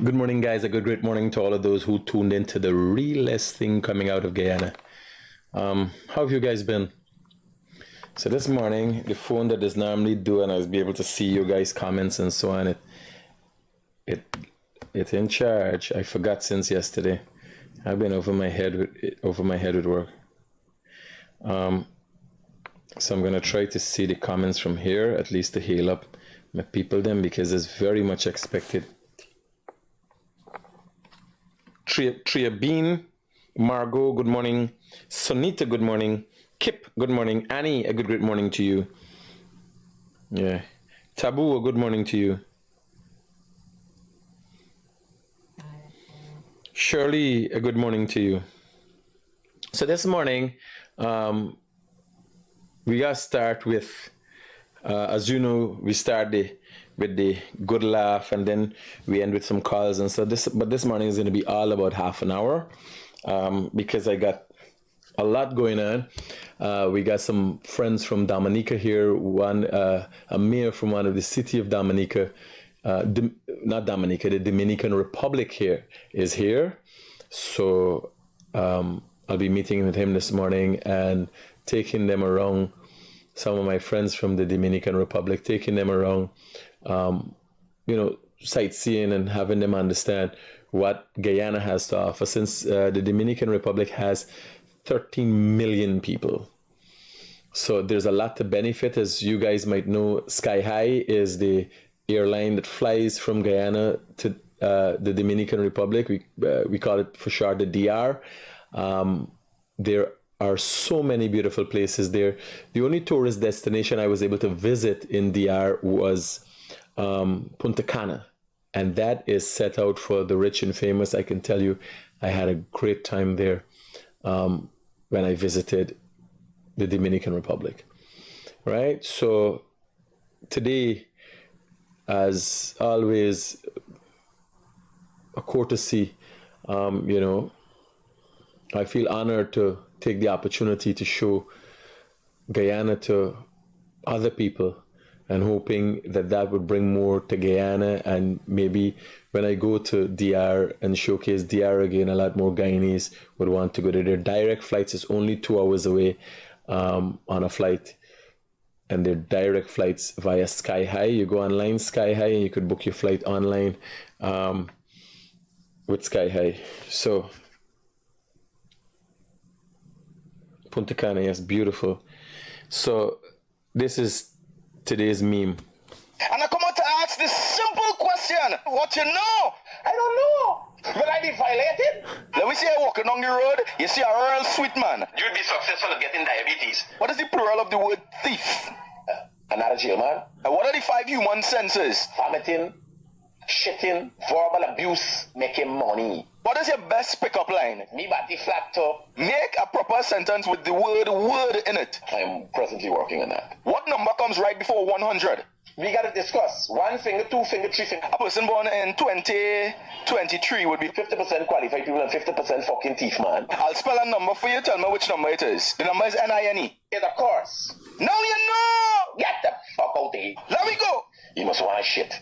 Good morning, guys. A good, great morning to all of those who tuned into the realest thing coming out of Guyana. How have you guys been? So this morning, the phone that does normally do, and I was be able to see you guys' comments and so on. It's in charge. I forgot since yesterday. I've been over my head with work. So I'm gonna try to see the comments from here, at least to hail up my people them, because it's very much expected. Tria Bean, Margot, good morning. Sonita, good morning. Kip, good morning. Annie, a good great morning to you. Yeah. Taboo, a good morning to you. Shirley, a good morning to you. So this morning, we gotta start with, as you know, we start with the good laugh, and then we end with some calls. And so this morning is going to be all about half an hour, because I got a lot going on. We got some friends from Dominica here. One, a mayor from one of the city of Dominica, not Dominica, the Dominican Republic here is here. So I'll be meeting with him this morning and taking them around. Some of my friends from the Dominican Republic, taking them around, sightseeing and having them understand what Guyana has to offer, since the Dominican Republic has 13 million people. So there's a lot to benefit. As you guys might know, Sky High is the airline that flies from Guyana to the Dominican Republic. We call it for short the DR. There are so many beautiful places there. The only tourist destination I was able to visit in DR was Punta Cana, and that is set out for the rich and famous. I can tell you, I had a great time there when I visited the Dominican Republic. Right? So today, as always, a courtesy, I feel honored to take the opportunity to show Guyana to other people, and hoping that would bring more to Guyana. And maybe when I go to DR and showcase DR again, a lot more Guyanese would want to go there. Their direct flights is only 2 hours away on a flight, and they're direct flights via Sky High. You go online, Sky High, and you could book your flight online with Sky High. So Punta Cana, yes, beautiful. So this is today's meme. And I come out to ask this simple question. What you know? I don't know. Will I be violated? Let me see you walking on the road. You see a real sweet man. You'd be successful at getting diabetes. What is the plural of the word thief? Another jail man. What are the 5 human senses? Vomiting, shitting, verbal abuse, making money. What is your best pickup line? Me body flat top. Make a proper sentence with the word in it. I am presently working on that. What number comes right before 100? We gotta discuss. 1 finger, 2 finger, 3 finger. A person born in 2023 would be 50% qualified people and 50% fucking thief, man. I'll spell a number for you. Tell me which number it is. The number is NINE. It's a course. Now you know! Get the fuck out of here. Let me go. You must want shit.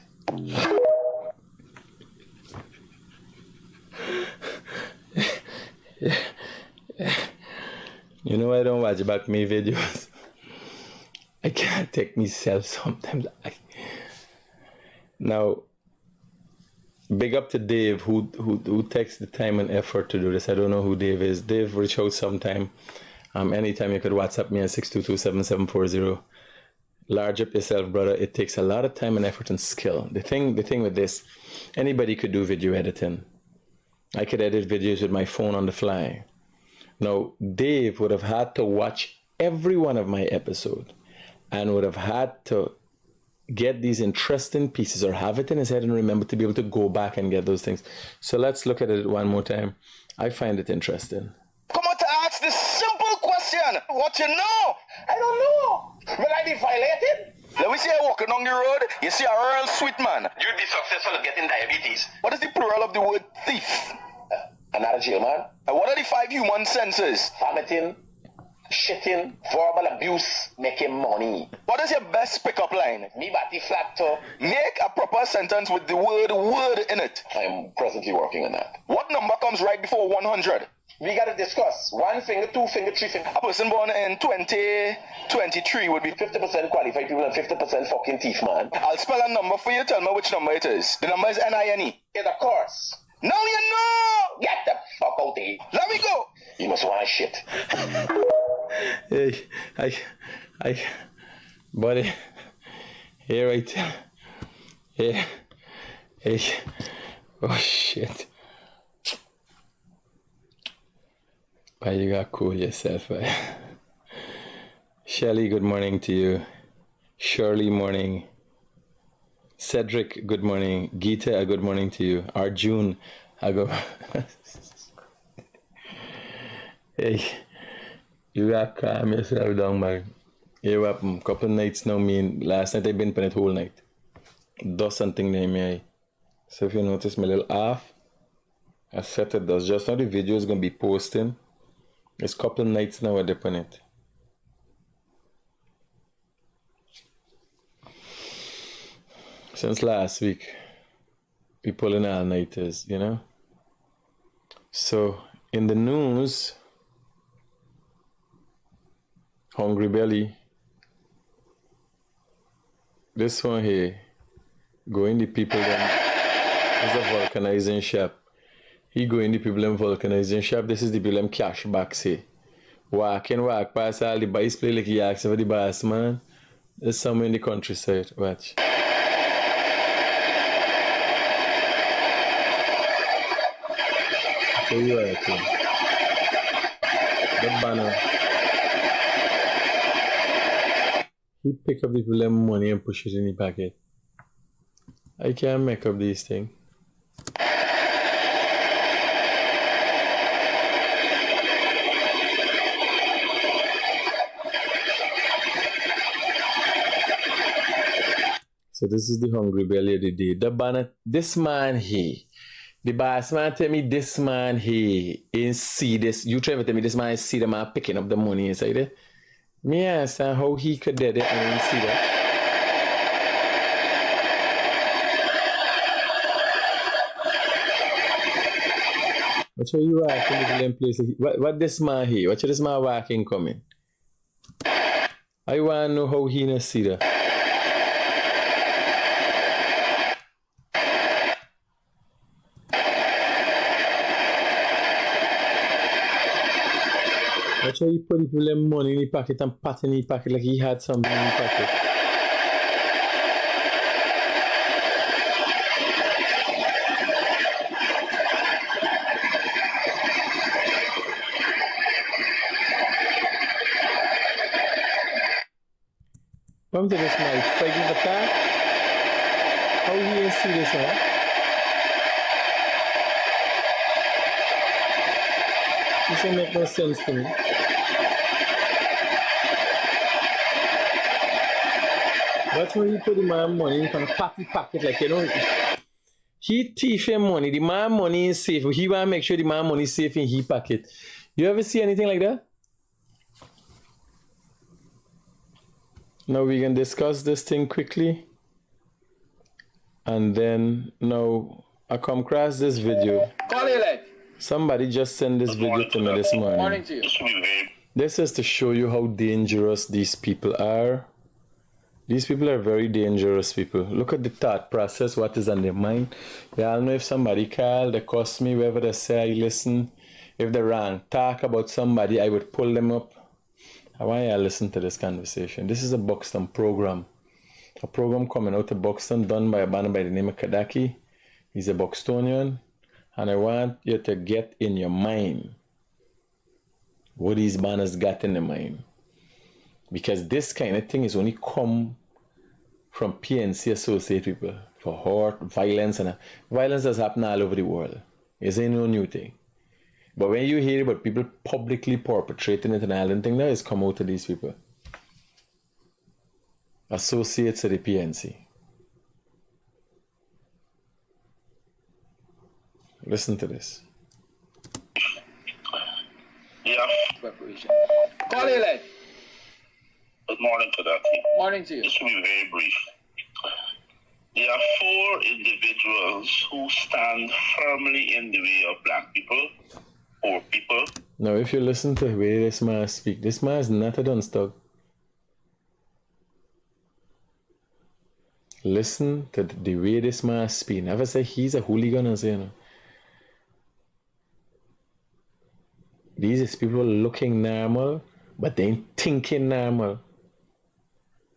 You know, I don't watch back me videos. I can't take myself sometimes. Now, big up to Dave who takes the time and effort to do this. I don't know who Dave is. Dave, reach out sometime. Anytime you could WhatsApp me at 622-7740. Large up yourself, brother. It takes a lot of time and effort and skill. The thing with this, anybody could do video editing. I could edit videos with my phone on the fly. Now, Dave would have had to watch every one of my episodes and would have had to get these interesting pieces or have it in his head and remember to be able to go back and get those things. So let's look at it one more time. I find it interesting. Come on to ask this simple question. What you know? I don't know. Will I be violated? Let me see you walking on the road. You see a real sweet man. You'd be successful at getting diabetes. What is the plural of the word thief? Another jail man. What are the 5 human senses? Vomiting, shitting, verbal abuse, making money. What is your best pickup line? Me bati flat to. Make a proper sentence with the word in it. I am presently working on that. What number comes right before 100? We gotta discuss. 1 finger, 2 finger, 3 finger. A person born in 2023 would be 50% qualified people and 50% fucking thief, man. I'll spell a number for you. Tell me which number it is. The number is NINE. Yeah, of course. Now you know! Get the fuck out there. Let me go! You must want shit. Hey, buddy. Here, right. Hey. Oh, shit. Why you gotta cool yourself, right? Shelly, good morning to you. Shirley, morning. Cedric, good morning. Geeta, a good morning to you. Arjun, I go. Hey, you gotta calm yourself down, man. You up a couple nights now, last night I've been playing it whole night. Does something near me. So if you notice my little off, I set it does. Just now the video is gonna be posting. It's a couple nights now I dip on it. Since last week, we pulling all-nighters, you know? So, in the news, Hungry Belly, this one here, going the people them, is a vulcanizing shop. He going the people them vulcanizing shop, this is the people them cash back say. Walk past all the boys play like he asks for the boss, man. There's somewhere in the countryside, watch. So you are okay. The banner. He pick up the people money and push it in the packet. I can't make up these things. So this is the Hungry Belly of the day. The banner, this man here. The boss man tell me this man here ain't see this. You try to tell me this man see the man picking up the money inside it. Me understand how he could do that and see that. What's how you walking in the place? What this man here? What's this man walking coming? I want to know how he not see that. Watch how he put the people money in the pocket and pat in the pocket like he had something in the pocket. Come to this man, he's fighting the car. How he didn't see this man? This don't make no sense to me. That's why he put the man money in a pocket like, you know. He thief him money. The man money is safe. He want to make sure the man money is safe in his pocket. You ever see anything like that? Now we can discuss this thing quickly. And then now I come across this video. Somebody just sent this video to me this morning. Morning to you. This is to show you how dangerous these people are. These people are very dangerous people. Look at the thought process, what is on their mind. Y'all know if somebody call, they cuss me, wherever they say, I listen. If they wrong, talk about somebody, I would pull them up. I want y'all listen to this conversation. This is a Buxton program. A program coming out of Buxton done by a man by the name of Kadaki. He's a Buxtonian. And I want you to get in your mind what these banners got in their mind. Because this kind of thing is only come from PNC associate people for hurt, violence, and violence has happened all over the world. It's ain't no new thing. But when you hear about people publicly perpetrating it and all that thing, now it's come out to these people. Associates of the PNC. Listen to this. Yeah. Call you late. Good morning to that. Morning to you. This will be very brief. There are 4 individuals who stand firmly in the way of black people, poor people. Now, if you listen to the way this man speak, this man is not a dunstug. Listen to the way this man speak. Never say he's a hooligan and say, you know. These is people looking normal, but they ain't thinking normal.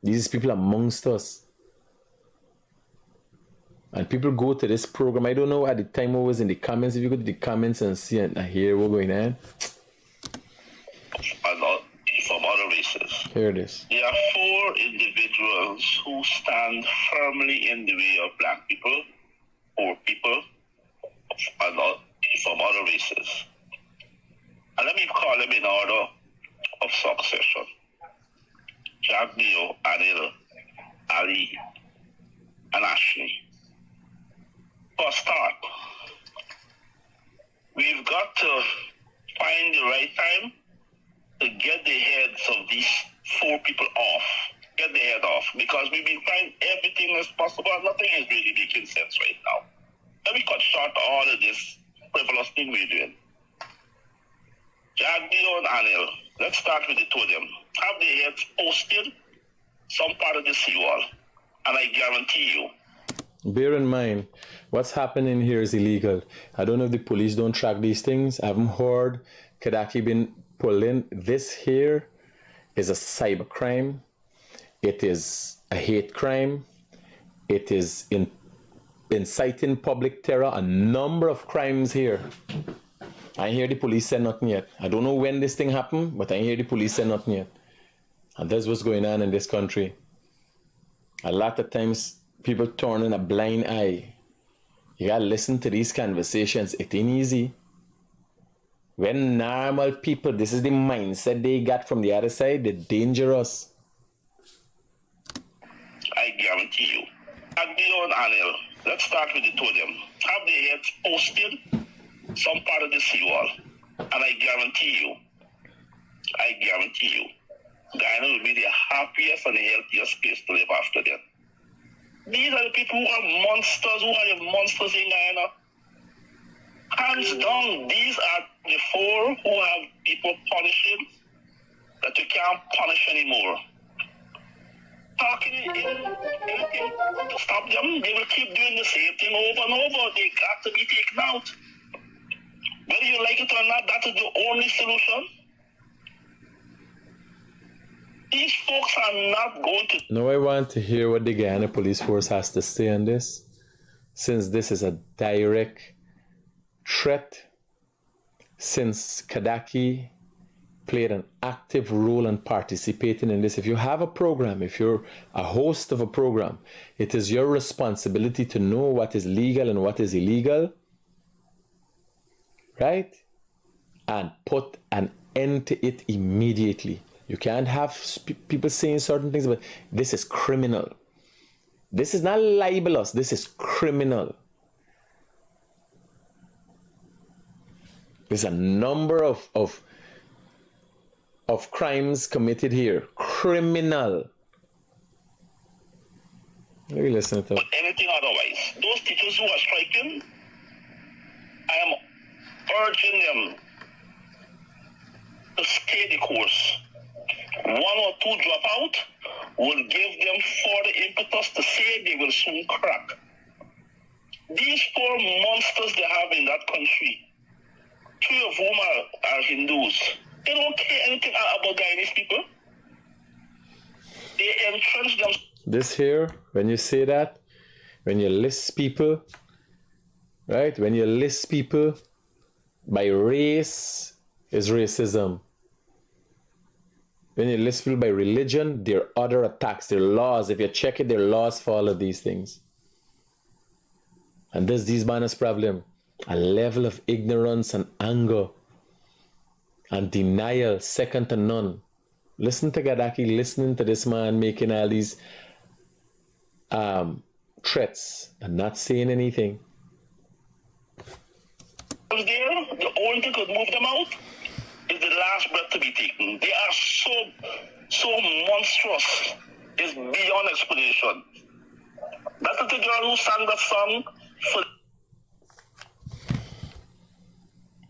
These people amongst us. And people go to this program. I don't know at the time I was in the comments. If you go to the comments and see and hear what's going on. From other races. Here it is. There are 4 individuals who stand firmly in the way of black people, poor people, and from other races. And let me call them in order of succession. Jagdio, Anil, Ali, and Ashley. For a start, we've got to find the right time to get the heads of these 4 people off. Get the head off. Because we've been trying everything as possible. Nothing is really making sense right now. Let me cut short all of this frivolous thing we're doing. Jagdio and Anil, let's start with the 2 of them. Have their heads posted some part of the seawall. And I guarantee you. Bear in mind, what's happening here is illegal. I don't know if the police don't track these things. I haven't heard Kadaki been pulled in. This here is a cyber crime. It is a hate crime. It is inciting public terror. A number of crimes here. I hear the police say nothing yet. I don't know when this thing happened, but I hear the police say nothing yet. And that's what's going on in this country. A lot of times, people turning a blind eye. You gotta listen to these conversations. It ain't easy. When normal people, this is the mindset they got from the other side, they're dangerous. I guarantee you. Agdio and Anil, let's start with the 2 of them. Have their heads posted some part of the seawall. And I guarantee you, Guyana will be the happiest and the healthiest place to live after them. These are the people who are monsters, who are the monsters in Guyana. Hands down, these are the 4 who have people punishing that you can't punish anymore. Talking anything to stop them, they will keep doing the same thing over and over. They got to be taken out. Whether you like it or not, that is the only solution. These folks are not going to... Now I want to hear what the Guyana Police Force has to say on this, since this is a direct threat, since Kadaki played an active role in participating in this. If you have a program, if you're a host of a program, it is your responsibility to know what is legal and what is illegal, right? And put an end to it immediately. You can't have people saying certain things, but this is criminal. This is not libelous, this is criminal. There's a number of crimes committed here. Criminal. Let me listen to it. But anything otherwise, those teachers who are striking, I am urging them to stay the course. 1 or 2 drop out will give them further impetus to say they will soon crack. These 4 monsters they have in that country, 3 of whom are Hindus, they don't care anything about Guyanese people. They entrench them. This here, when you say that, when you list people, right? When you list people by race, is racism. When you list people by religion, there are other attacks, there are laws. If you check it, there are laws for all of these things. And this these manners problem, a level of ignorance and anger and denial second to none. Listen to Gadaki, listening to this man making all these threats and not saying anything. There, the only thing could move them out is the last breath to be taken. They are so monstrous. It's beyond explanation. That's the girl who sang that song for.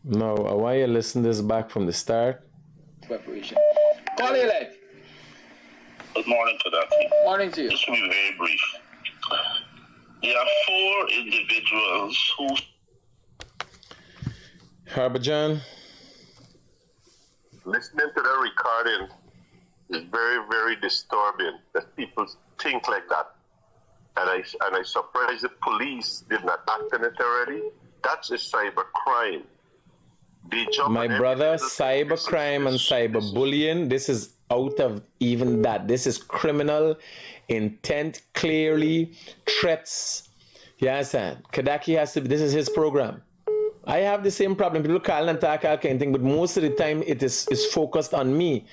No, I want you to listen this back from the start. Preparation. Call you like. Good morning to that. Morning to you. This will be very brief. There are 4 individuals who. Harbajan. Listening to the recording is very, very disturbing that people think like that. And I surprised the police did not act on it already. That's a cyber crime. My brother, cyber crime and cyber bullying, this is out of even that. This is criminal intent, clearly, threats. You understand? Kadaki has to be, this is his program. I have the same problem. People call and talk all kind of thing, but most of the time it is focused on me.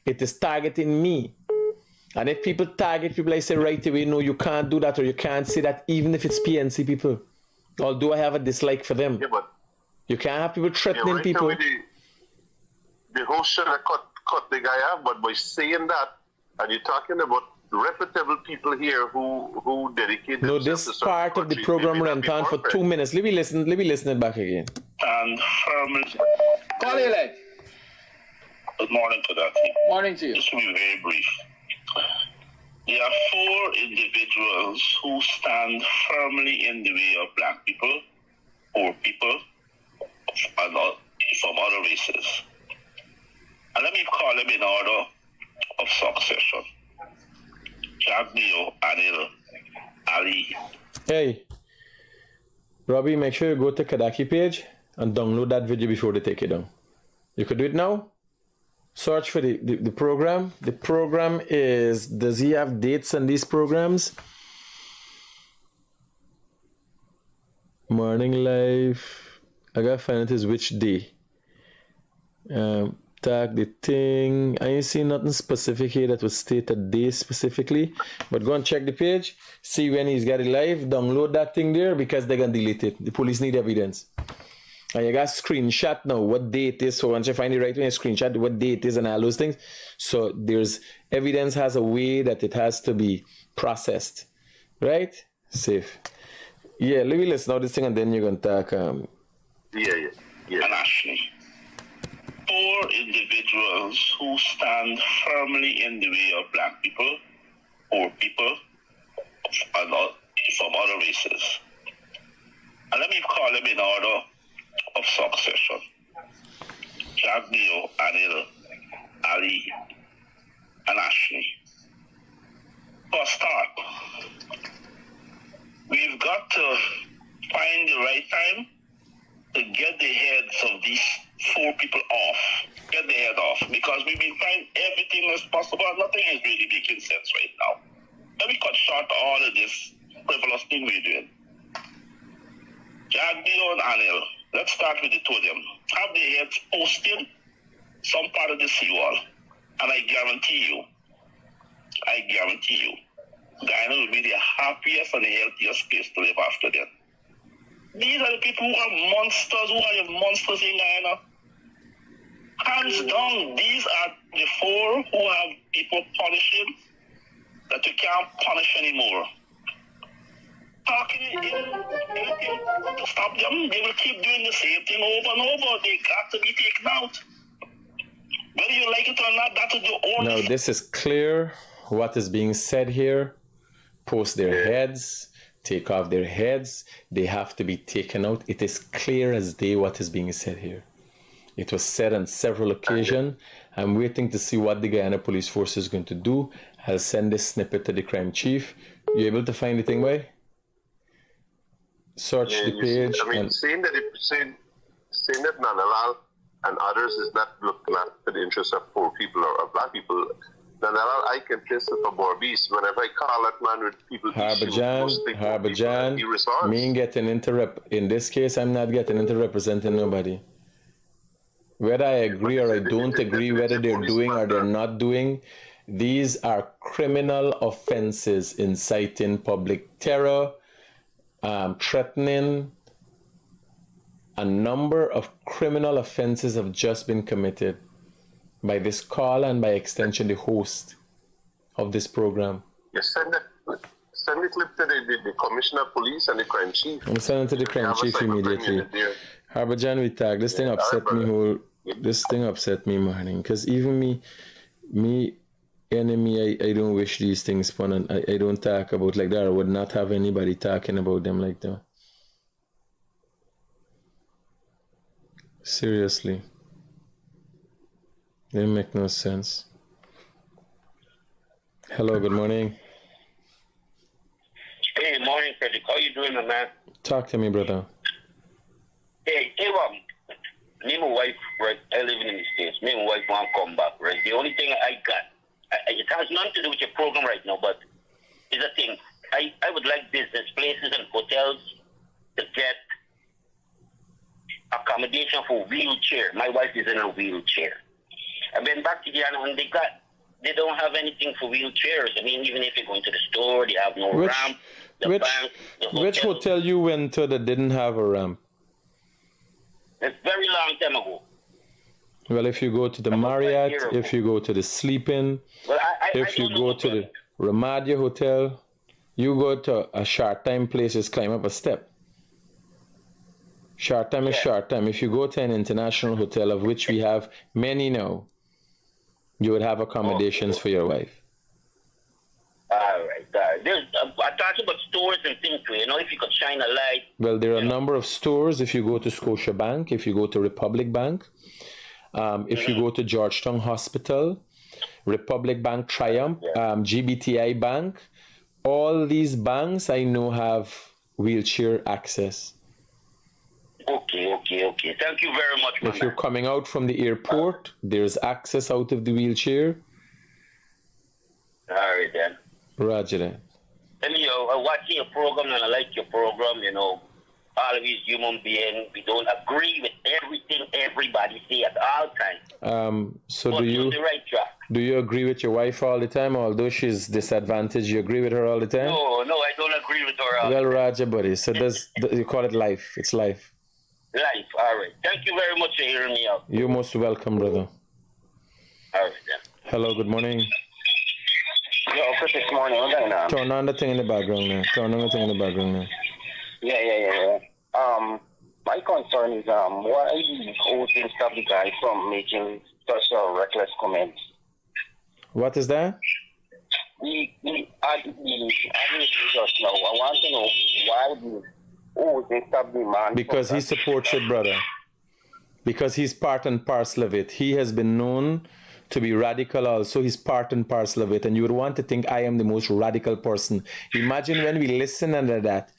It is targeting me. And if people target people, I say right away, no, you can't do that or you can't say that, even if it's PNC people. Although I have a dislike for them. Yeah, but you can't have people threatening right people. The whole should have cut the guy off, but by saying that, and you're talking about reputable people here who dedicate no, themselves this to part of the country, program maybe went not on be for perfect. 2 minutes. Let me listen it back again. And firmly. Call you like. Good morning to that. Morning to you. This will be very brief. There are 4 individuals who stand firmly in the way of black people, poor people, and from other races. And let me call them in order of succession. Jagnio, Anil, Ali. Hey, Robbie, make sure you go to Kadaki page and download that video before they take it down. You could do it now. Search for the program. The program is, does he have dates on these programs? Morning Live. I gotta find out is which day. Tag the thing. I ain't seen nothing specific here that would state a day specifically. But go and check the page. See when he's got it live. Download that thing there because they're gonna delete it. The police need evidence. And you got screenshot now what day it is. So once you find it right when you screenshot what day it is and all those things. So there's evidence has a way that it has to be processed. Right? Safe. Yeah, let me listen to this thing and then you're gonna talk. Yeah. And Ashley. 4 individuals who stand firmly in the way of black people, poor people, and from other races. And let me call them in order of succession. Jagnio, Anil, Ali, and Ashley. For a start, we've got to find the right time to get the heads of these 4 people off. Get the head off. Because we've been trying everything as possible. Nothing is really making sense right now. Let me cut short all of this frivolous thing we're doing. Jagnio and Anil, let's start with the 2 of them. Have their heads posted some part of the seawall. And I guarantee you, Guyana will be the happiest and the healthiest place to live after that. These are the people who are monsters, who are the monsters in Guyana. Hands down, these are the 4 who have people punishing that you can't punish anymore. Talking anything to stop them, they will keep doing the same thing over and over. They got to be taken out. Whether you like it or not, that's your own. Now, this is clear what is being said here. Post their heads, take off their heads. They have to be taken out. It is clear as day what is being said here. It was said on several occasions. I'm waiting to see what the Guyana Police Force is going to do. I'll send this snippet to the crime chief. You able to find the thing, boy? Search the page. Saying that Nanalal and others is not looking after the interests of poor people or black people. Nanalal, I can test it for Borbis. Whenever I call that man with people, Harbajan, me getting in this case, I'm not getting into representing nobody. Whether I agree or I don't agree, whether they're doing or they're not doing, these are criminal offenses, inciting public terror, threatening, a number of criminal offenses have just been committed by this call and by extension the host of this program. You send the clip to the commissioner of police and the crime chief. I'm sending it to the crime chief immediately. Harbour John, we tag. This thing upset me this thing upset me, morning. Because even me enemy, I don't wish these things fun, and I don't talk about like that. I would not have anybody talking about them like that. Seriously. They make no sense. Hello, good morning. Hey, morning, Critic. How you doing, man? Talk to me, brother. Hey, me and my wife, right, I live in the States. Me and my wife want to come back, right? The only thing I got, it has nothing to do with your program right now, but it's a thing. I would like business places and hotels to get accommodation for wheelchair. My wife is in a wheelchair. I've been back to Guyana and they don't have anything for wheelchairs. I mean, even if you're going to the store, they have no ramp. Which hotel you went to that didn't have a ramp? It's very long time ago. Well, if you go to the Marriott, if you go to the Sleep Inn, if you go to the Ramadia Hotel, you go to a short time place, just climb up a step. Short time is short time. If you go to an international hotel, of which we have many now, you would have accommodations for your wife. All right. I talked about stores and things too. You know, if you could shine a light. Well, there are a number of stores. If you go to Scotiabank, if you go to Republic Bank, if you go to Georgetown Hospital, Republic Bank, Triumph, GBTI Bank, all these banks I know have wheelchair access. Okay. Thank you very much, man. If you're coming out from the airport, there's access out of the wheelchair. All right, then. Roger that. I watch your program and I like your program, you know. Always human being. We don't agree with everything everybody say at all times. So but do you the right track. Do you agree with your wife all the time? Although she's disadvantaged, you agree with her all the time? No, I don't agree with her. Well, Roger, buddy. So you call it life. It's life. Life, all right. Thank you very much for hearing me out. You're most welcome, brother. All right, then. Hello, good morning. Yo, Critic, morning. What's going on? Turn on the thing in the background now. Yeah. My concern is why the hosting stop the guy from making such a reckless comments. What is that? The administrators now. I want to know why they stop the man. Because he supports it, brother. Because he's part and parcel of it. He has been known to be radical also. He's part and parcel of it. And you would want to think I am the most radical person. Imagine when we listen under that.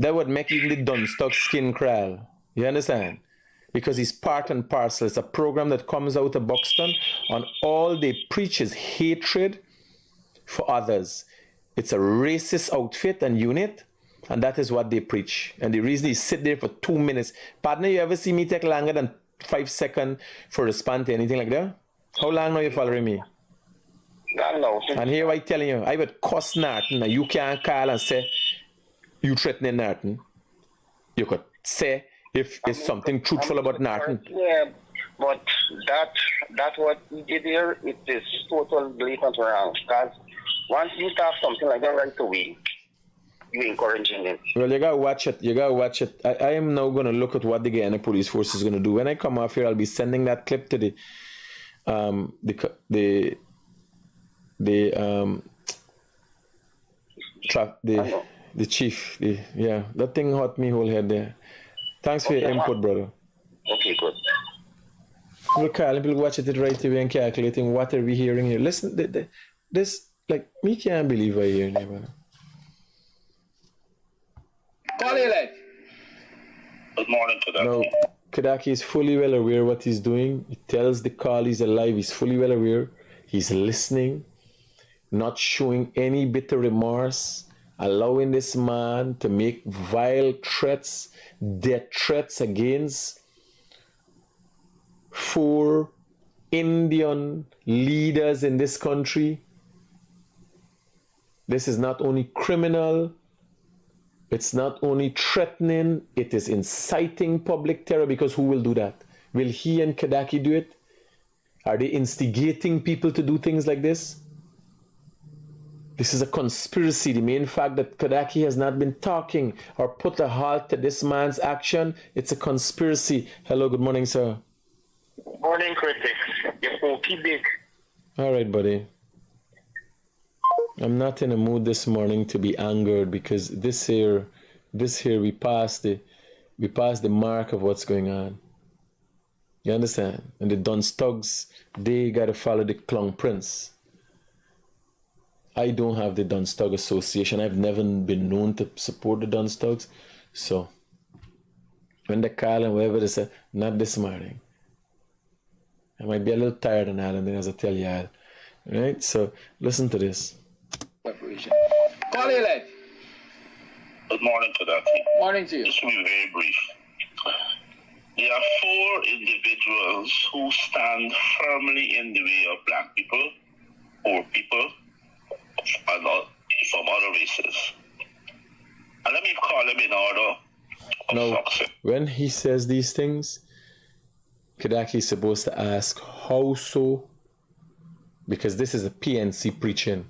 That would make even the Dunstock skin crawl. You understand? Because he's part and parcel. It's a program that comes out of Buxton, and all they preach is hatred for others. It's a racist outfit and unit, and that is what they preach. And the reason is sit there for 2 minutes. Partner, you ever see me take longer than 5 seconds for respond to anything like that? How long now you following me? No. And here I telling you, I would cuss Norton, and you can't call and say, you threatening Norton. You could say if it's something truthful about Norton. Yeah, but that's what he did here. It is total blatant wrong. Because once you start something like that right away, you're encouraging it. Well, you gotta watch it. I am now gonna look at what the Guyana police force is gonna do. When I come off here, I'll be sending that clip to the chief. That thing hurt me whole head there. Thanks for your input, brother. Okay, good. We'll call people watch it right away and calculating what are we hearing here. Listen, this, like, me can't believe I hear it, brother. Call it like. Good morning, Kadaki. No, Kadaki is fully well aware what he's doing. He tells the call he's alive. He's fully well aware. He's listening, not showing any bitter remorse, allowing this man to make vile threats, death threats against 4 Indian leaders in this country. This is not only criminal, It's not only threatening, it is inciting public terror, because who will do that? Will he and Kadaki do it? Are they instigating people to do things like this? This is a conspiracy. The main fact that Kadaki has not been talking or put a halt to this man's action, it's a conspiracy. Hello, good morning, sir. Morning, Critic. You're okay, big. All right, buddy. I'm not in a mood this morning to be angered, because this here we passed the mark of what's going on. You understand? And the Dunce thugs, they gotta follow the Clong Prince. I don't have the Dunce Thug Association. I've never been known to support the Dunce Thugs. So when they call and whatever they say, not this morning. I might be a little tired and all, and then as I tell you all. Right? So listen to this. Preparation. Call your life. Good morning to that. Morning to you. This will be very brief. There are 4 individuals who stand firmly in the way of black people, poor people, and from other races. And let me call them in order of Now, success. when he says these things, Kadaki is supposed to ask, how so? Because this is a PNC preaching.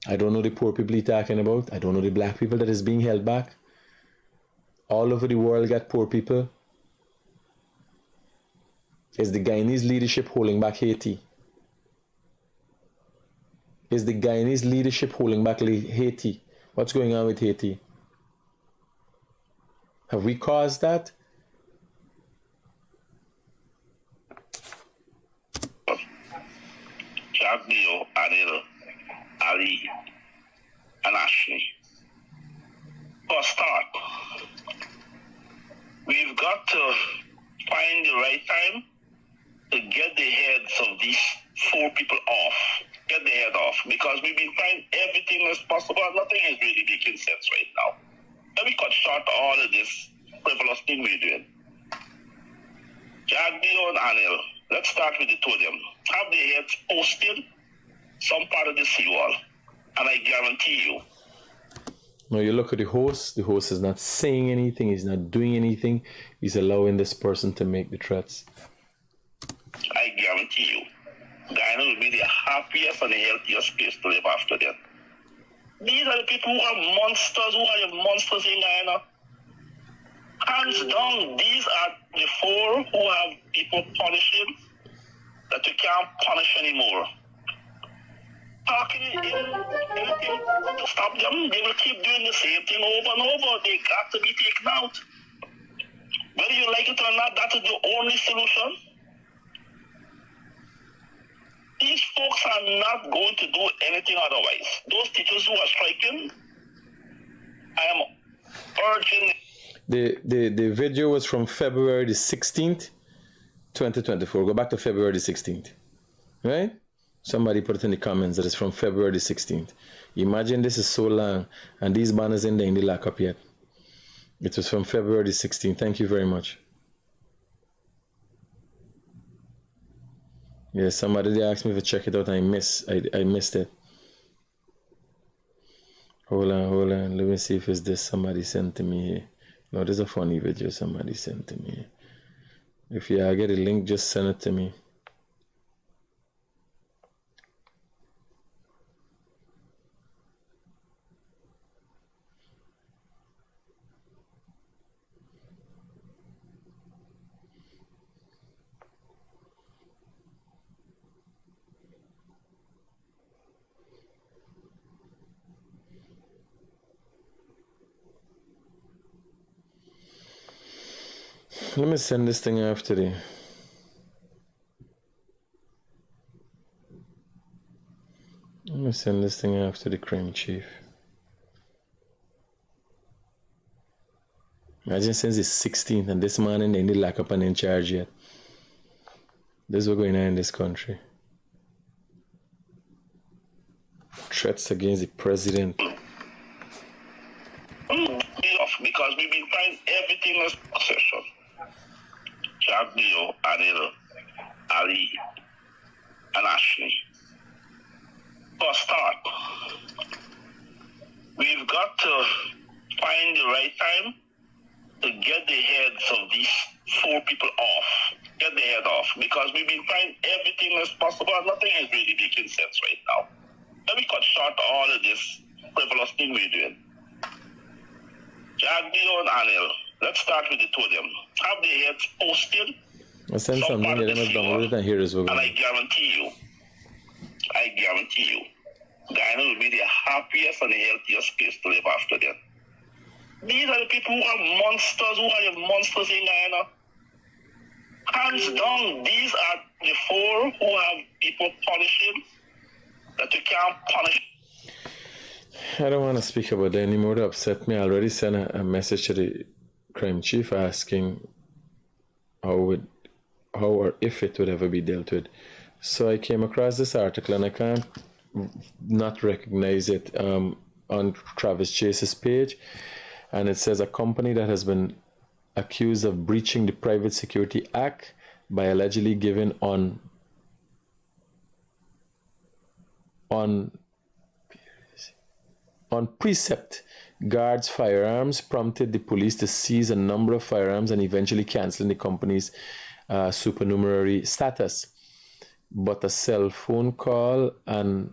I don't know the poor people he's talking about. I don't know the black people that is being held back. All over the world got poor people. Is the Guyanese leadership holding back Haiti? Is the Guyanese leadership holding back Haiti? What's going on with Haiti? Have we caused that? Jagbio, Adil, Ali, and Ashley. For a start, we've got to find the right time to get the heads of these 4 people off. Get the head off, because we've been trying everything as possible. Nothing is really making sense right now. Let me cut short all of this frivolous thing we're doing. Jagbio and Anil, let's start with the 2 of them. Have their heads posted some part of the seawall, and I guarantee you. Now you look at the host is not saying anything, he's not doing anything, he's allowing this person to make the threats. I guarantee you, Guyana will be the happiest and the healthiest place to live after that. These are the people who are monsters, who are the monsters in Guyana. Hands down, these are the 4 who have people punishing that you can't punish anymore. Talking anything to stop them, they will keep doing the same thing over and over. They got to be taken out. Whether you like it or not, that is the only solution. These folks are not going to do anything otherwise. Those teachers who are striking, I am urging. The video was from February the 16th, 2024. Go back to February the 16th. Right? Somebody put it in the comments that it's from February the 16th. Imagine this is so long and these banners in the lockup yet. It was from February the 16th. Thank you very much. Yeah, somebody they asked me to check it out. I missed it. Hold on. Let me see if it's this somebody sent to me here. No, there's a funny video somebody sent to me. If I get a link, just send it to me. Let me send this thing after the. Let me send this thing after the crime chief. Imagine since it's 16th and this man and they need lock up and in charge yet. This is what's going on in this country. Threats against the president. Because we've been trying everything as possession. Jagbio, Anil, Ali, and Ashley. For a start, we've got to find the right time to get the heads of these 4 people off. Get the head off. Because we've been trying everything as possible and nothing is really making sense right now. Let me cut short all of this frivolous thing we're doing. Jagdio and Anil, let's start with the 2 of them. Have the heads posted. I'll send something here, them download it and here is what. And I guarantee you, Guyana will be the happiest and the healthiest place to live after that. These are the people who are monsters, who are the monsters in Guyana. Hands down, these are the 4 who have people punishing that you can't punish. I don't want to speak about that anymore. It upset me. I already sent a message to the crime chief asking how or if it would ever be dealt with. So I came across this article and I can't not recognize it on Travis Chase's page. And it says a company that has been accused of breaching the Private Security Act by allegedly giving on precept guards firearms prompted the police to seize a number of firearms and eventually canceling the company's supernumerary status. But a cell phone call and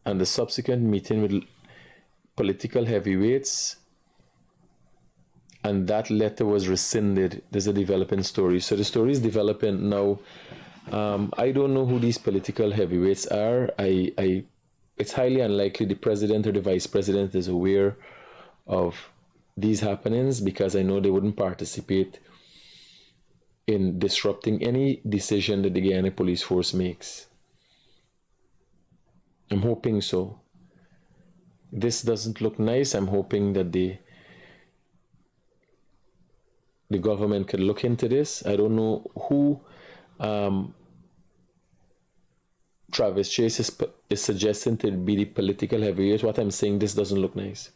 the subsequent meeting with political heavyweights, and that letter was rescinded. There's a developing story. So the story is developing now. I don't know who these political heavyweights are. It's highly unlikely the president or the vice president is aware of these happenings, because I know they wouldn't participate in disrupting any decision that the Guyana police force makes. I'm hoping so. This doesn't look nice. I'm hoping that the government could look into this. I don't know who Travis Chase is suggesting to be the political heavyweight. What I'm saying, this doesn't look nice.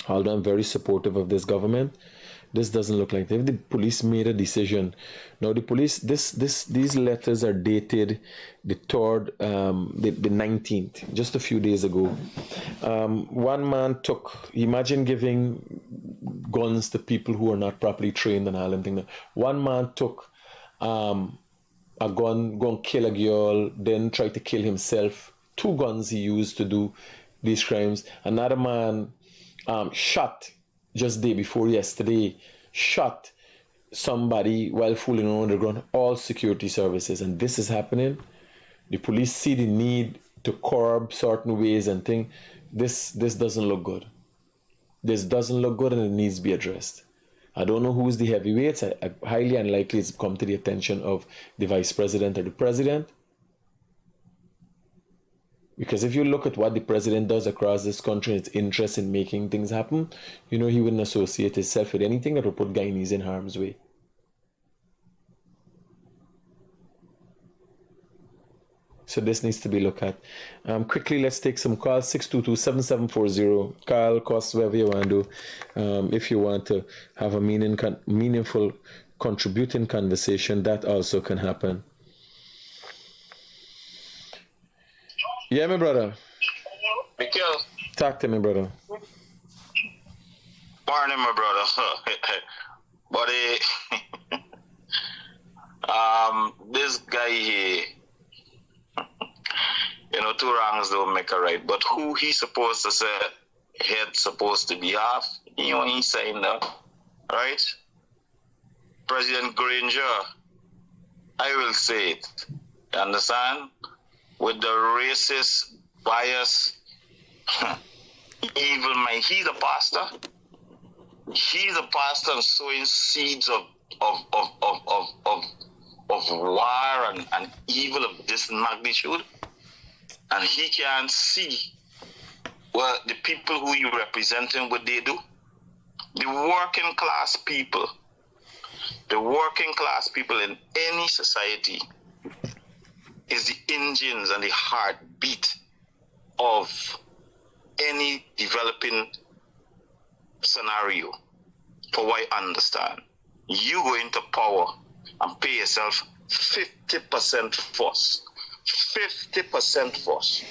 Although I'm very supportive of this government, this doesn't look like that. If the police made a decision, now the police, these letters are dated the 3rd, the 19th, just a few days ago. One man took, imagine giving guns to people who are not properly trained and all them things. One man took a gun, go and kill a girl, then tried to kill himself. 2 guns he used to do these crimes. Another man shot just day before yesterday, shot somebody while fooling around the ground, all security services. And this is happening. The police see the need to curb certain ways and things. This doesn't look good. This doesn't look good, and it needs to be addressed. I don't know who's the heavyweights. I highly unlikely it's come to the attention of the vice president or the president. Because if you look at what the president does across this country, its interest in making things happen, you know he wouldn't associate himself with anything that would put Guyanese in harm's way. So this needs to be looked at. Quickly, let's take some calls. 622-7740. Call, cost, whatever you want to do. If you want to have a meaningful contributing conversation, that also can happen. Yeah, my brother. Mikhail. Talk to me, brother. Morning, my brother. Buddy, this guy here, 2 wrongs don't make a right. But who he supposed to say head supposed to be half? He's saying that, right? President Granger, I will say it. You understand? With the racist bias, evil man. He's a pastor. He's a pastor and sowing seeds of war and evil of this magnitude. And he can't see the people who you representing, what they do. The working class people in any society is the engines and the heartbeat of any developing scenario. For what I understand, you go into power and pay yourself 50% first. 50% first.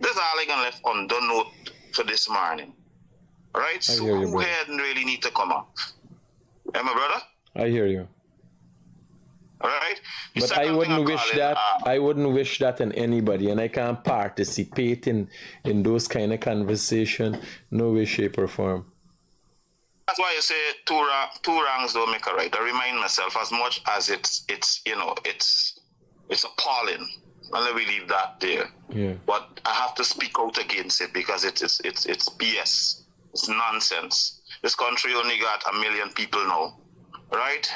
This is all I can left on the note for this morning. Right? So hear you, who brother. here really need to come up? Hey, my brother? I hear you. All right? The But I second thing wouldn't I'm wish calling, that. I wouldn't wish that on anybody, and I can't participate in those kind of conversation. No way, shape, or form. that's why you say two ranks don't make a right. I remind myself, as much as it's you know, it's appalling. And let me leave that there. Yeah. But I have to speak out against it because it's BS. It's nonsense. This country only got 1 million people now, right?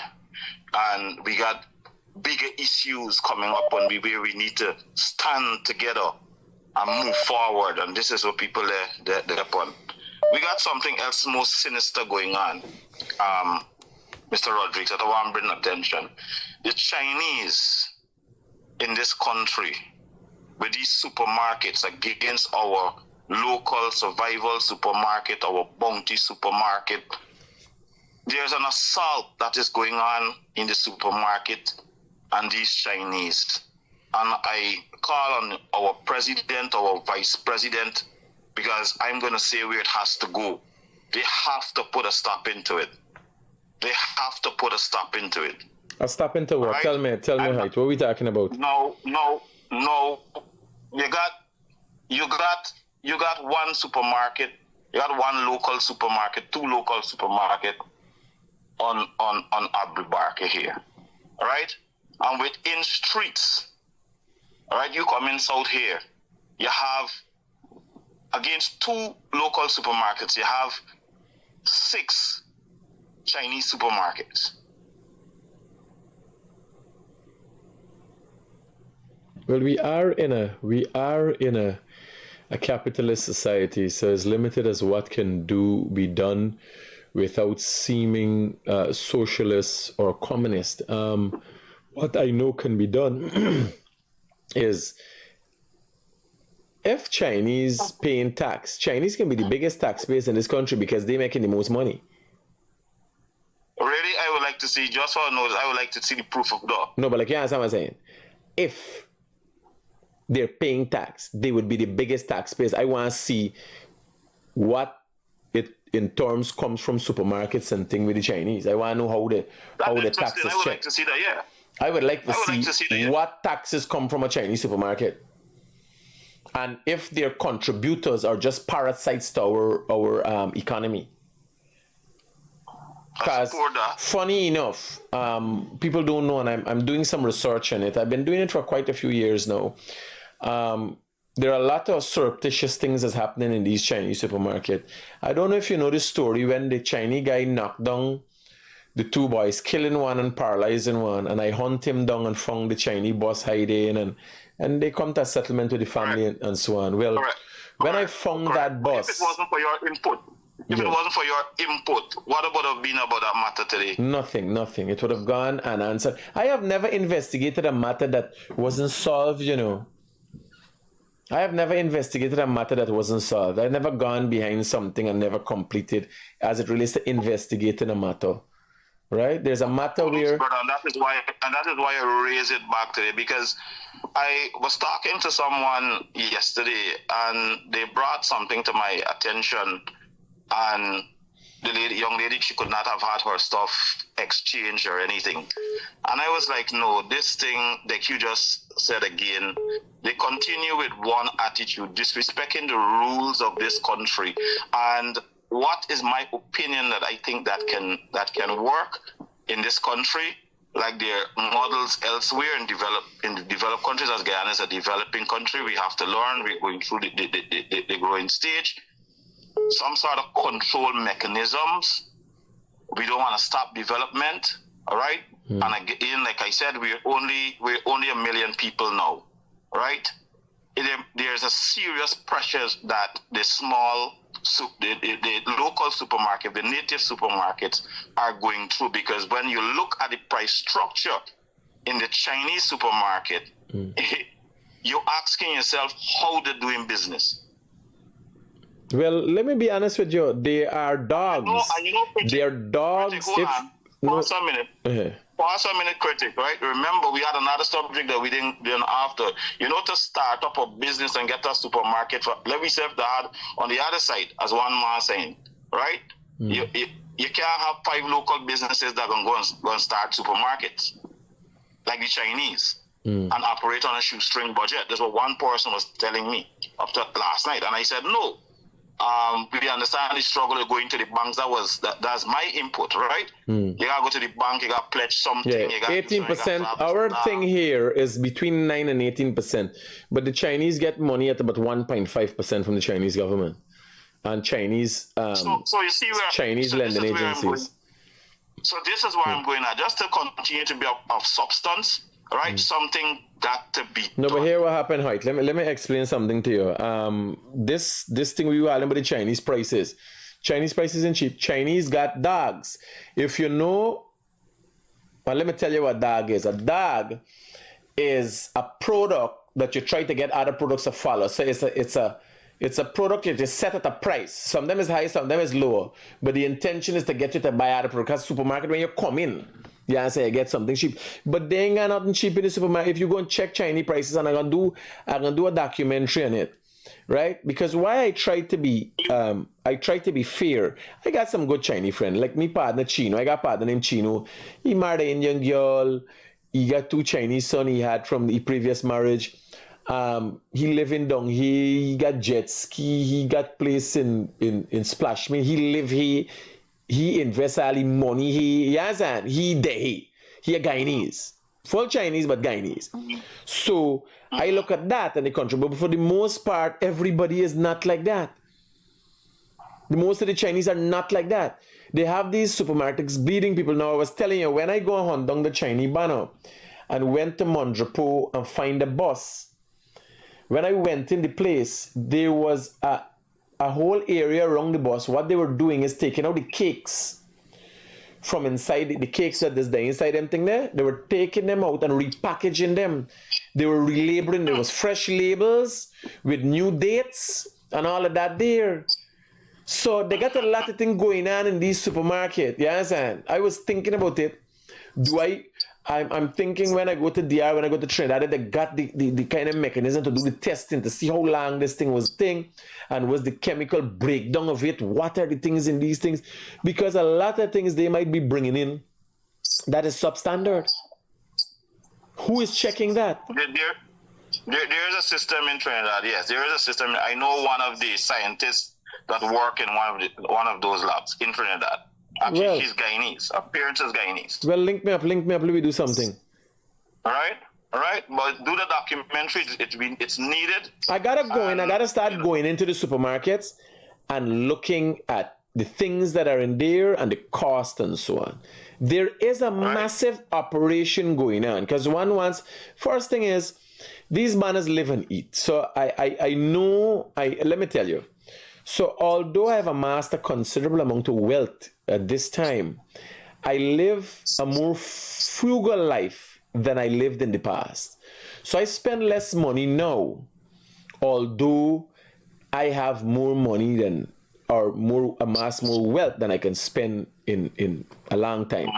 And we got bigger issues coming up where we need to stand together and move forward. And this is what people they're upon. We got something else more sinister going on, Mr. Rodriguez, that I want to bring attention. The Chinese in this country with these supermarkets against our local survival supermarket, our bounty supermarket. There's an assault that is going on in the supermarket and these Chinese. And I call on our president, our vice president, because I'm going to say where it has to go. They have to put a stop into it. They have to put a stop into it. I'll stop into what? Right? Tell me, Height. What are we talking about? No. You got one supermarket. You got one local supermarket, two local supermarket on Abribarke here. All right? And within streets, all right, you come in south here, you have, against two local supermarkets, you have 6 Chinese supermarkets. Well, we are in a capitalist society, so as limited as what can be done without seeming socialist or communist. What I know can be done is, if Chinese paying tax, Chinese can be the biggest taxpayers in this country because they're making the most money. Really, I would like to see, just for knows, I would like to see the proof of that. No, but like you understand what I'm saying? If they're paying tax, they would be the biggest taxpayers. I want to see what it in terms comes from supermarkets and things with the Chinese. I want to know how the taxes I would check. like to see that, yeah. I would like to see that, yeah. What taxes come from a Chinese supermarket, and if their contributors are just parasites to our economy. Because funny enough, people don't know, and I'm doing some research on it. I've been doing it for quite a few years now. There are a lot of surreptitious things that's happening in these Chinese supermarkets. I don't know if you know the story when the Chinese guy knocked down the 2 boys, killing one and paralyzing one, and I hunt him down and found the Chinese boss hiding, and they come to a settlement with the family and so on. Well, when I found that boss... If it wasn't for your input, it wasn't for your input, what would have been about that matter today? Nothing. It would have gone unanswered. I have never investigated a matter that wasn't solved, you know. I have never investigated a matter that wasn't solved. I've never gone behind something and never completed as it relates to investigating a matter. Right? There's a matter where... And that is why I raise it back today, because I was talking to someone yesterday and they brought something to my attention, and the young lady, she could not have had her stuff exchanged or anything. And I was like, no, this thing that you just said again, they continue with one attitude, disrespecting the rules of this country. And what is my opinion that I think that can work in this country, like their models elsewhere in the developed countries, as Guyana is a developing country, we have to learn, we're going through the growing stage, some sort of control mechanisms. We don't want to stop development, all right? And again, like I said, we're only 1 million people now, right? There's a serious pressure that the local supermarket, the native supermarkets are going through, because when you look at the price structure in the Chinese supermarket, you're asking yourself how they're doing business. Well, let me be honest with you. They are dogs. They are dogs. Hold on a minute. Pause a minute, Critic, right? Remember, we had another subject that we didn't after. You know, to start up a business and get a supermarket, let me say that on the other side, as one man saying, right? You can't have 5 local businesses that can go and start supermarkets, like the Chinese, and operate on a shoestring budget. That's what one person was telling me up to last night. And I said, no. We understand the struggle of going to the banks. That's my input, right? You gotta go to the bank, you gotta pledge something. Yeah, you gotta 18%. Our thing here is between 9 and 18%, but the Chinese get money at about 1.5% from the Chinese government, and Chinese so you see where Chinese lending agencies. So this is where I'm going at, just to continue to be of substance, right? Something got to be No, done. but here what happened, Hoyt. Let me explain something to you. This thing we were talking about the Chinese prices. Chinese prices ain't cheap. Chinese got dogs. If you know, well, let me tell you what dog is. A dog is a product that you try to get other products to follow. So it's a product that is set at a price. Some of them is high, some of them is lower. But the intention is to get you to buy other products. Because supermarket, when you come in, you answer, you get something cheap. But they ain't got nothing cheap in the supermarket. If you go and check Chinese prices, and I'm gonna do a documentary on it, right? Because why I try to be fair. I got some good Chinese friends. Like me partner Chino. I got partner named Chino. He married an Indian girl. He got 2 Chinese sons he had from the previous marriage. He live in Dong. He got jet ski. He got place in Splash Me. He live here. He invests all his money. He a Guyanese. Full Chinese, but Guyanese. So I look at that and the country. But for the most part, everybody is not like that. The most of the Chinese are not like that. They have these supermarkets bleeding people. Now, I was telling you, when I go and hunt down the Chinese banner and went to Mondrapo and find a bus, when I went in the place, there was a whole area around the bus. What they were doing is taking out the cakes from inside, the cakes that is the inside them thing there. They were taking them out and repackaging them. They were relabeling. There was fresh labels with new dates and all of that there. So they got a lot of things going on in these supermarkets. You understand? I was thinking about it. I'm thinking when I go to DR, when I go to Trinidad, they got the kind of mechanism to do the testing, to see how long this thing was and was the chemical breakdown of it. What are the things in these things? Because a lot of things they might be bringing in that is substandard. Who is checking that? There is a system in Trinidad. Yes, there is a system. I know one of the scientists that work in one of those labs in Trinidad. Actually, he's Guyanese. Her parents is Guyanese. Well, link me up. Let me do something. All right. But do the documentary. It's needed. I gotta start going into the supermarkets and looking at the things that are in there and the cost and so on. There is a massive operation going on because first thing is, these banners live and eat. So I know. Let me tell you. So although I have amassed a considerable amount of wealth at this time, I live a more frugal life than I lived in the past. So I spend less money now, although I have more money amass more wealth than I can spend in a long time.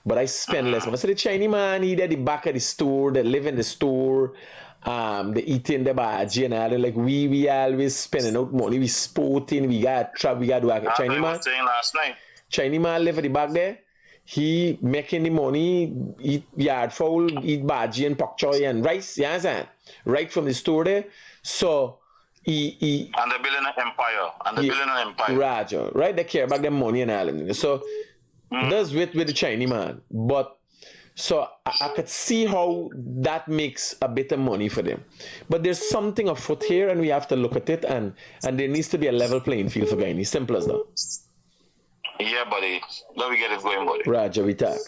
But I spend less money. So the Chinese man, he at the back of the store, they live in the store. They eating the baji and all. Like we always spending out money. We sporting. We got trap. We got do a Chinese man. Saying last night. Chinese man live at the back there. He making the money. Eat yard fowl. Eat baji and pak choy and rice. You understand? Right from the store there. So he and they're building an empire. Raja, right? They care about their money and all. So that's with the Chinese man, but. So I could see how that makes a bit of money for them. But there's something afoot here and we have to look at it and there needs to be a level playing field for Guyanese. Simple as that. Yeah, buddy. Let me get it going, buddy. Raja, we talk.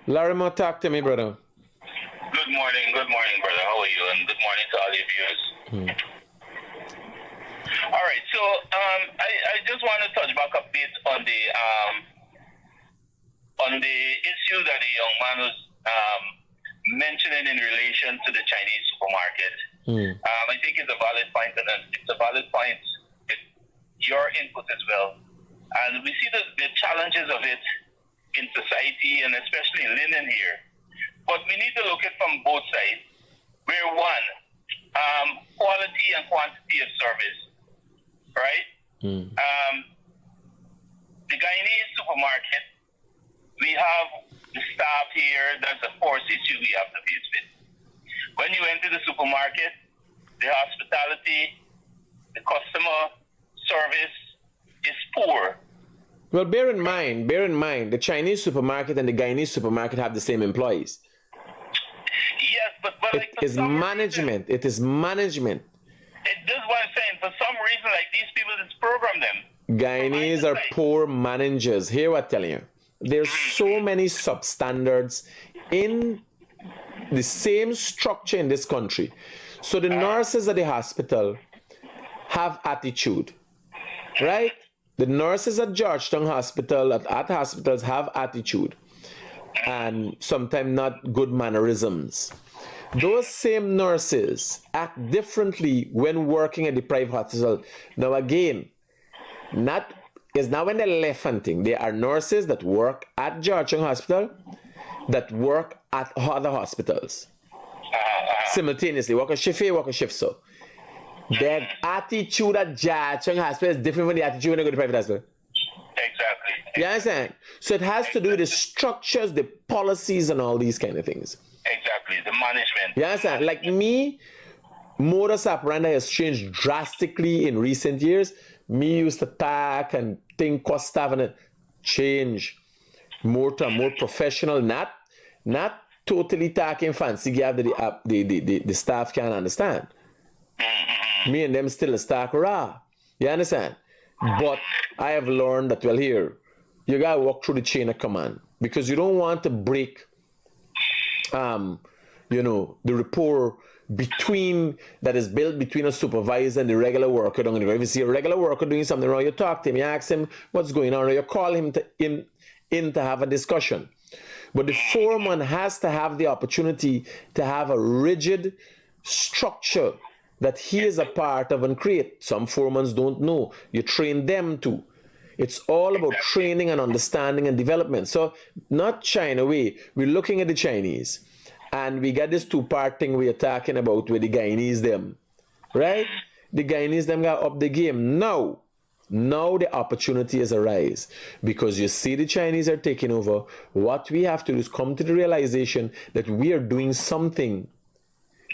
Larimer, talk to me, brother. Good morning, brother. How are you? And good morning to all your viewers. All right, so I just want to touch back a bit on the issue that the young man was mentioning in relation to the Chinese supermarket. I think it's a valid point, and it's a valid point with your input as well. And we see the challenges of it in society and especially in Linden here. But we need to look at from both sides. Where one, quality and quantity of service, right? The Guyanese supermarket, we have the staff here. That's a force issue we have to face with. When you enter the supermarket, the hospitality, the customer service is poor. Well, bear in mind, the Chinese supermarket and the Guyanese supermarket have the same employees. Yes, but It is management. It is management. This is what I'm saying. For some reason, like these people just program them. Guyanese are poor managers. Hear what I'm telling you. There's so many substandards in the same structure in this country. So the nurses at the hospital have attitude, right? The nurses at Georgetown Hospital, at hospitals have attitude and sometimes not good mannerisms. Those same nurses act differently when working at the private hospital. Now again, it's not when they're left hunting. There are nurses that work at Georgetown Hospital that work at other hospitals. Simultaneously, work a shift here, work a shift so. Their attitude at Georgetown Hospital is different from the attitude when they go to private hospital. Exactly. You understand? So it has to do with the structures, the policies, and all these kind of things. Exactly, the management. You understand? Like me, modus operandi has changed drastically in recent years. Me used to talk and think cost stuff and change more to a more professional, not totally talking fancy gap that the staff can't understand. Me and them still talk raw. You understand? But I have learned that, well, here, you gotta walk through the chain of command because you don't want to break the rapport that is built between a supervisor and the regular worker. If you see a regular worker doing something wrong, you talk to him, you ask him what's going on, or you call him in to have a discussion. But the foreman has to have the opportunity to have a rigid structure that he is a part of and create. Some foremans don't know. You train them to. It's all about training and understanding and development. So not China way. We're looking at the Chinese. And we got this two-part thing we're talking about with the Guyanese them. Right? The Guyanese them got up the game. Now the opportunity has arise. Because you see the Chinese are taking over. What we have to do is come to the realization that we are doing something.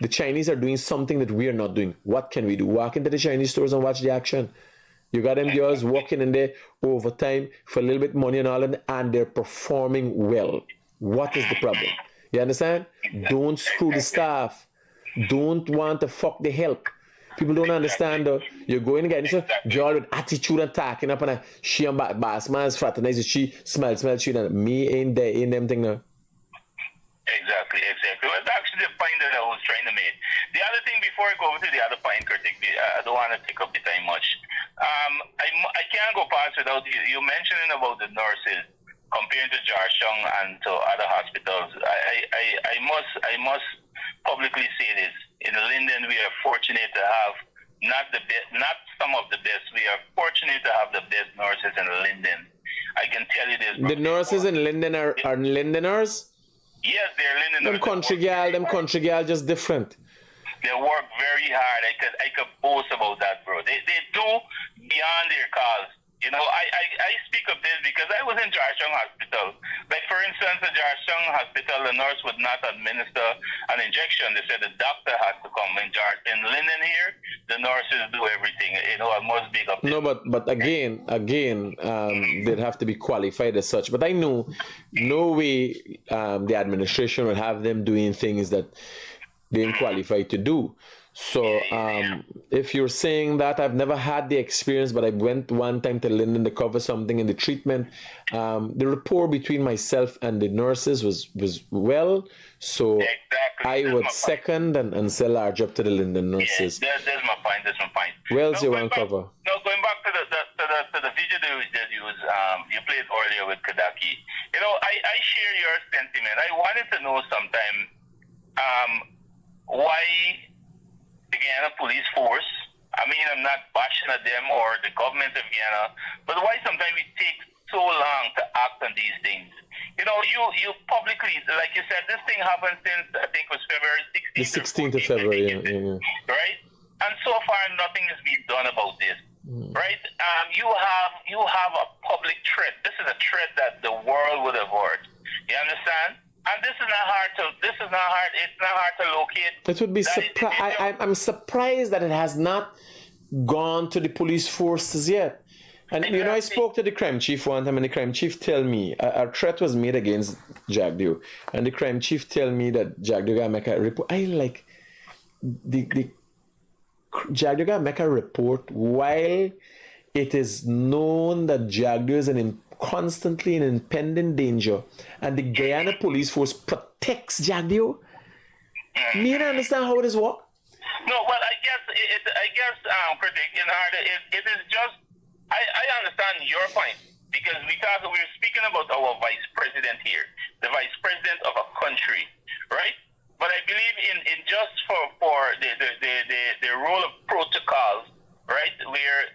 The Chinese are doing something that we are not doing. What can we do? Walk into the Chinese stores and watch the action. You got them girls walking in there overtime for a little bit money and all, and they're performing well. What is the problem? You understand? Don't screw the staff. Don't want to fuck the help. People don't understand though. You're going to get this girl with attitude and talking up and she and boss man's fraternize. She smell she and me ain't there in them thing now. Exactly. Well, that's actually the point that I was trying to make. The other thing before I go over to the other point, Critic, I don't want to take up the time much. I can't go past without you mentioning about the nurses comparing to Georgetown and to other hospitals. I must publicly say this. In Linden, we are fortunate to have not some of the best. We are fortunate to have the best nurses in Linden. I can tell you this. The nurses in Linden are Lindeners? Yes, they're Lindeners. Them country gal just different. They work very hard. I could boast about that, bro. They do beyond their cause. You know, I speak of this because I was in Georgetown Hospital. Like, for instance, at Georgetown Hospital, the nurse would not administer an injection. They said the doctor has to come. In Linden here, the nurses do everything. You know, I must big up. No, but again, they'd have to be qualified as such. But I know no way the administration would have them doing things that they ain't qualified to do. So if you're saying that, I've never had the experience, but I went one time to Linden to cover something in the treatment. The rapport between myself and the nurses was well. So I would second and say large up to the Linden nurses. Yeah, that's my point. Well, you want to cover? No, going back to the video that you played earlier with Kadaki. You know, I share your sentiment. I wanted to know sometime why the Guyana police force, I mean, I'm not bashing at them or the government of Guyana, but why sometimes we take so long to act on these things? you know, you publicly, like you said, this thing happened since I think it was February 16th. The 16th of February, yeah. Right? And so far nothing has been done about this. Right? You have a public threat. This is a threat that the world would have heard. You understand? And this is not hard it's not hard to locate. It would be I'm surprised that it has not gone to the police forces yet. And exactly. You know, I spoke to the crime chief one time, and the crime chief tell me a threat was made against Jack Dew, and the crime chief tell me that Jack Dew got make a report. I like the Jack Dew got make a report while it is known that Jack Dew is constantly in impending danger, and the Guyana police force protects Jack Dew. Me don't understand how it is work. No, well, I guess Critic, it is just. I understand your point because we're speaking about our vice president here, the vice president of a country, right? But I believe in just for the role of protocols, right? Where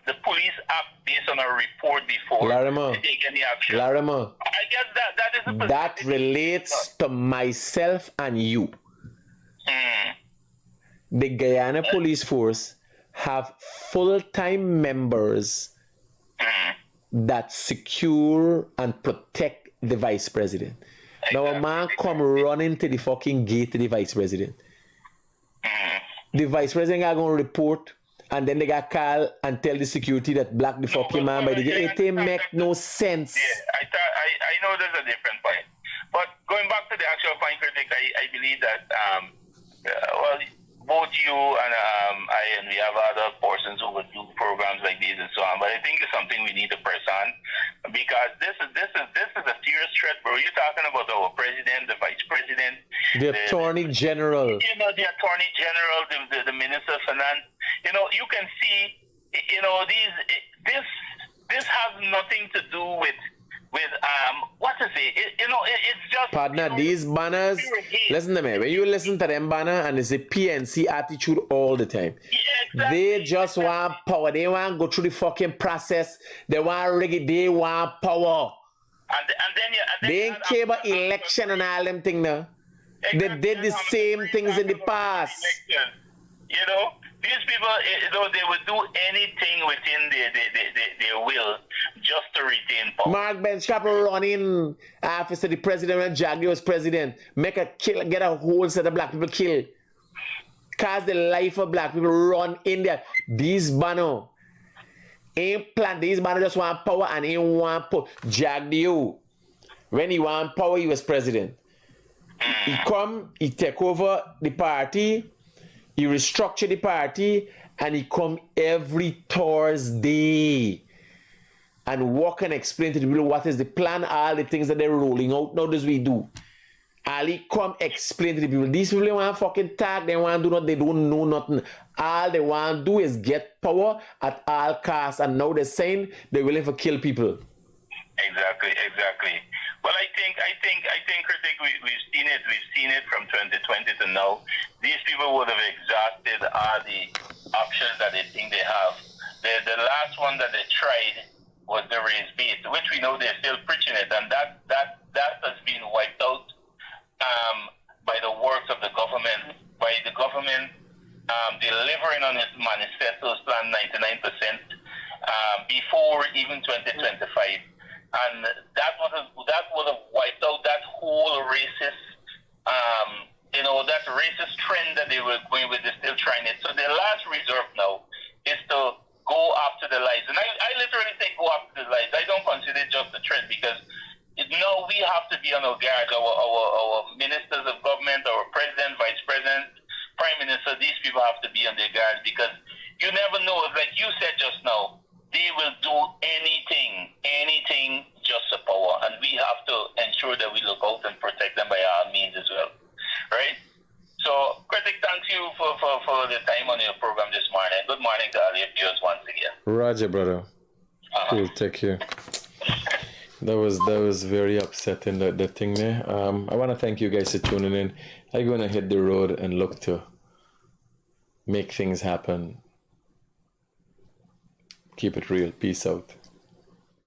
the police act based on a report before they take any action. Larimer, I guess that is a that relates to myself and you. The Guyana police force have full-time members that secure and protect the vice president. Now a man come running to the fucking gate to the vice president. The vice president are going to report, and then they got call and tell the security that black the fucking man by the gate. It make no sense. Yeah, I know there's a different point. But going back to the actual point, Critic, I believe that both you and I and we have other persons who would do programs like these and so on. But I think it's something we need to press on because this is a serious threat, bro. You're talking about our president, the vice president, the attorney general. You know, the attorney general, the minister of finance. You know, you can see. You know, this has nothing to do with what to say, it's just partner, these banners, listen to me, when you listen to them banner and it's a PNC attitude all the time, they just want power, they want to go through the fucking process, they want reggae, they want power, and then they ain't care about election and all them things now. They did the same things in the past. You know, these people, they would do anything within their will just to retain power. Mark Benchcap running after the president when Jack was president, get a whole set of black people killed. Cause the life of black people run in there. These banner ain't planned. These banner just want power and ain't want power. Jack Dew, when he want power, he was president. He come, he take over the party. He restructured the party and he come every Thursday and walk and explain to the people what is the plan, all the things that they're rolling out. Now this we do. Ali come explain to the people. These people they want fucking tag, they want to do nothing, they don't know nothing. All they want to do is get power at all costs, and now they're saying they're willing to kill people. Exactly. Well, I think, Critic, we've seen it from 2020 to now. These people would have exhausted all the options that they think they have. The last one that they tried was the race bait, which we know they're still preaching it, and that has been wiped out by the works of the government, by the government delivering on its manifesto's plan 99% before even 2025. And that would have wiped out that whole racist, that racist trend that they were going with. They're still trying it. So their last reserve now is to go after the lies. And I literally say go after the lies. I don't consider it just a trend because now we have to be on our guard. Our ministers of government, our president, vice president, prime minister, these people have to be on their guard because you never know. Like you said just now, they will do anything just for power. And we have to ensure that we look out and protect them by all means as well. Right? So, Critic, thanks you for the time on your program this morning. Good morning to all your viewers once again. Roger, brother. Cool, take care. That was very upsetting, the thing there. I want to thank you guys for tuning in. I'm going to hit the road and look to make things happen. Keep it real. Peace out.